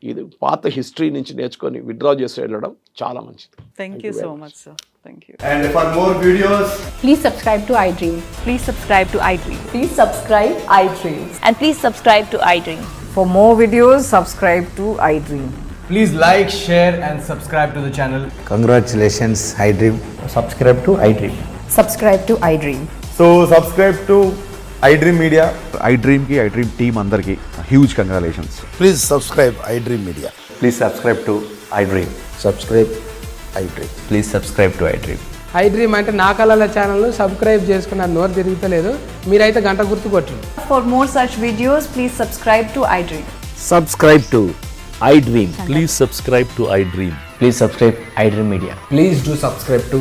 ఇది పాత హిస్టరీ నుంచి నేర్చుకొని విత్డ్రా చేసి వెళ్ళడం చాలా మంచిది. Thank you so much sir. Thank you. And for more videos, please subscribe to iDream. Please subscribe to iDream. Please subscribe iDream. And please subscribe to iDream. For more videos, subscribe to iDream. please like, share and subscribe to the channel. Congratulations, iDream. Subscribe to iDream. Subscribe to iDream. So subscribe to iDream Media. iDream team andarki huge congratulations. Please subscribe iDream Media. Please subscribe to iDream. Subscribe iDream. Please subscribe to iDream. I dream అంటే నా కళల ఛానల్ను subscribe చేసుకున్న నోరు తిరుగుతలేదు, మీరైతే గంట గుర్తు కొట్టండి. For more such videos, please subscribe to iDream. Subscribe to iDream. Please subscribe to iDream. Please subscribe iDream Media. Please do subscribe to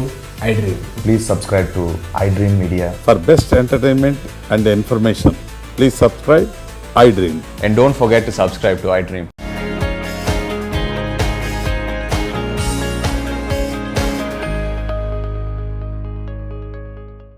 iDream. Please subscribe to iDream Media. For best entertainment and information, please subscribe iDream. And don't forget to subscribe to iDream.